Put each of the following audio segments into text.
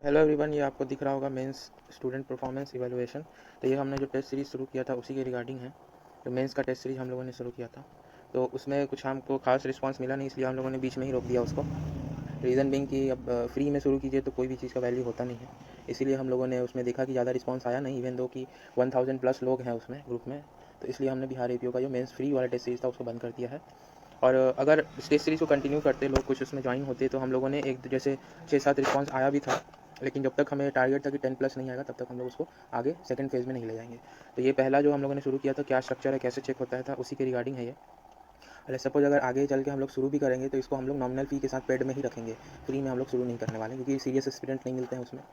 Hello everyone, ये आपको दिख रहा होगा मेंस स्टूडेंट परफॉर्मेंस इवैल्यूएशन। तो ये हमने जो टेस्ट सीरीज़ शुरू किया था उसी के रिगार्डिंग है। तो मेंस का टेस्ट सीरीज़ हम लोगों ने शुरू किया था, तो उसमें कुछ हमको खास रिस्पांस मिला नहीं, इसलिए हम लोगों ने बीच में ही रोक दिया उसको। रीज़न बिंग कि अब फ्री में शुरू कीजिए तो कोई भी चीज़ का वैल्यू होता नहीं है, इसीलिए हम लोगों ने उसमें देखा कि ज़्यादा रिस्पॉन्स आया नहीं, इवन दो कि 1000 प्लस लोग हैं उसमें ग्रुप में। तो इसलिए हमने बिहार एपीओ का जो मेंस फ्री वाला टेस्ट सीरीज़ था उसको बंद कर दिया है। और अगर टेस्ट सीरीज़ को कंटिन्यू करते लोग कुछ उसमें ज्वाइन होते तो हम लोगों ने एक जैसे 6-7 रिस्पॉन्स आया भी था, लेकिन जब तक हमें टारगेट था कि 10 प्लस नहीं आएगा तब तक हम लोग उसको आगे सेकंड फेज़ में नहीं ले जाएंगे। तो ये पहला जो हम लोगों ने शुरू किया था, क्या स्ट्रक्चर है, कैसे चेक होता है था, उसी के रिगार्डिंग है ये। अगर सपोज अगर आगे चल के हम लोग शुरू भी करेंगे तो इसको हम लोग नॉमिनल फ़ी के साथ पेड में ही रखेंगे, फ्री में हम लोग शुरू नहीं करने वाले, क्योंकि सीरियस स्टूडेंट नहीं मिलते हैं उसमें,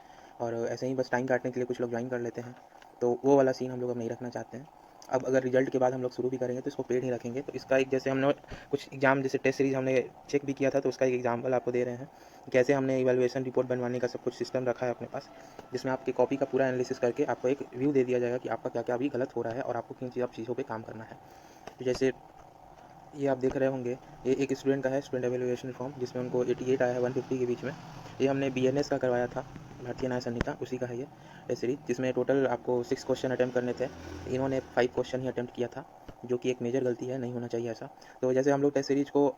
और ऐसे ही बस टाइम काटने के लिए कुछ लोग ज्वाइन कर लेते हैं। तो वो वाला सीन हम लोग अब नहीं रखना चाहते हैं। अब अगर रिजल्ट के बाद हम लोग शुरू भी करेंगे तो इसको पेड ही रखेंगे। तो इसका एक जैसे हमने कुछ एग्जाम जैसे टेस्ट सीरीज हमने चेक भी किया था, तो उसका एक एग्जाम्पल आपको दे रहे हैं कैसे हमने इवैल्यूएशन रिपोर्ट बनवाने का सब कुछ सिस्टम रखा है अपने पास, जिसमें आपकी कॉपी का पूरा एनालिसिस करके आपको एक व्यू दे दिया जाएगा कि आपका क्या क्या अभी गलत हो रहा है और आपको किन चीज़ों पर काम करना है। तो जैसे ये आप देख रहे होंगे, ये एक स्टूडेंट का है, स्टूडेंट एवेल्यूएशन फॉर्म, जिसमें उनको 88 आया है 150 के बीच में। ये हमने बीएनएस का करवाया था, भारतीय न्याय संहिता, उसी का है ये टेस्ट सीरीज, जिसमें टोटल आपको 6 क्वेश्चन अटैम्प्ट करने थे। इन्होंने 5 क्वेश्चन ही अटैम्प्ट किया था, जो कि एक मेजर गलती है, नहीं होना चाहिए ऐसा। तो जैसे हम लोग टेस्ट सीरीज को,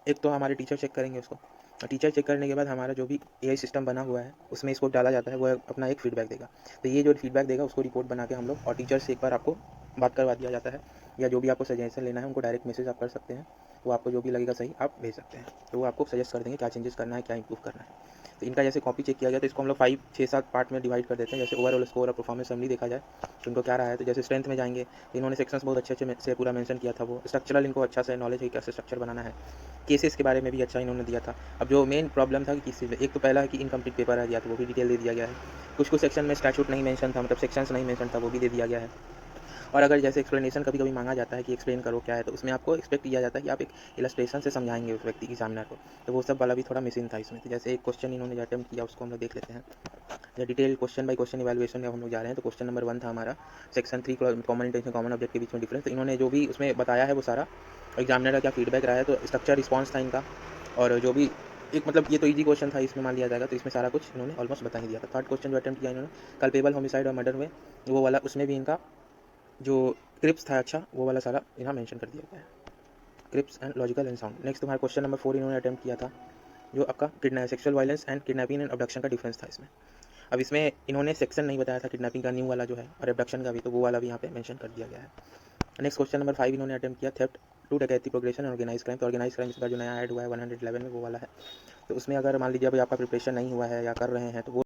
एक तो हमारे टीचर चेक करेंगे उसको, और टीचर चेक करने के बाद हमारा जो भी एआई सिस्टम बना हुआ है उसमें इसको डाला जाता है, वो अपना एक फीडबैक देगा। तो ये जो फीडबैक देगा उसको रिपोर्ट बना के हम लोग, और टीचर से एक बार आपको बात करवा दिया जाता है, या जो भी आपको सजेशन लेना है उनको डायरेक्ट मैसेज आप कर सकते हैं। वो आपको जो भी लगेगा सही आप भेज सकते हैं, तो वो आपको सजेस्ट कर देंगे क्या चेंजेस करना है, क्या इंप्रूव करना है। तो इनका जैसे कॉपी चेक किया गया तो इसको हम लोग 5-6-7 पार्ट में डिवाइड कर देते हैं। जैसे ओवरऑल स्कोर और परफॉर्मेंस समरी देखा जाए तो इनको क्या रहा है, तो जैसे स्ट्रेंथ में जाएंगे तो इन्होंने सेक्शंस बहुत अच्छे से पूरा मेंशन किया था। वो स्ट्रक्चरल इनको अच्छा से नॉलेज है, कैसे स्ट्रक्चर बनाना है, केसेस के बारे में भी अच्छा इन्होंने दिया था। अब जो मेन प्रॉब्लम था कि किसी एक तो पहला है कि इनकम्प्लीट पेपर आ गया, तो वो भी डिटेल दे दिया गया है। कुछ कुछ सेक्शन में स्टैट्यूट नहीं मेंशन था, मतलब सेक्शंस नहीं मेंशन था, वो भी दे दिया गया है। और अगर जैसे एक्सप्लेनेशन कभी कभी मांगा जाता है कि एक्सप्लेन करो क्या है, तो उसमें आपको एक्सपेक्ट किया जाता है कि आप एक इलस्ट्रेशन से समझाएंगे उस व्यक्ति एग्जामिनर को, तो वो सब वाला भी थोड़ा मिसिंग था इसमें। तो जैसे एक क्वेश्चन इन्होंने जो अटेम्प्ट किया उसको हम लोग देख लेते हैं। या detail question by question evaluation में हम लोग जा रहे हैं। तो क्वेश्चन नंबर 1 था हमारा, section 3 common intention common object के बीच में डिफरेंस। तो इन्होंने जो भी उसमें बताया है वो सारा, एग्जामिनर का क्या फीडबैक रहा है, तो स्ट्रक्चर रिस्पॉन्स था इनका, और जो भी एक मतलब ये तो इजी क्वेश्चन था, इसमें मान लिया जाएगा, तो इसमें सारा कुछ इन्होंने ऑलमोस्ट बता ही दिया था। थर्ड क्वेश्चन जो अटेम्प्ट किया इन्होंने, कल्पेबल होमिसाइड और मर्डर में, वो वाला, उसमें भी इनका जो क्रिप्स था, अच्छा वो वाला सारा यहाँ मेंशन कर दिया गया है, crisp and logical and sound. Next तुम्हारा क्वेश्चन नंबर 4 इन्होंने अटेम्प्ट किया था, जो आपका sexual violence and kidnapping and abduction का डिफरेंस था इसमें। अब इसमें इन्होंने सेक्शन नहीं बताया था किडनैपिंग का, न्यू वाला जो है, और एबडक्शन का भी, तो वो वाला भी यहाँ पे मेंशन कर दिया गया है। नेक्स्ट क्वेश्चन नंबर 5 इन्होंने अटेम्प्ट किया, थेफ्ट टू डकैती प्रोग्रेशन और ऑर्गेनाइज क्राइम। तो ऑर्गेनाइज क्राइम इसका जो नया ऐड हुआ है 111 में, वो वाला है। तो उसमें अगर मान लीजिए अभी आपका प्रिपरेशन नहीं हुआ है या कर रहे हैं तो वो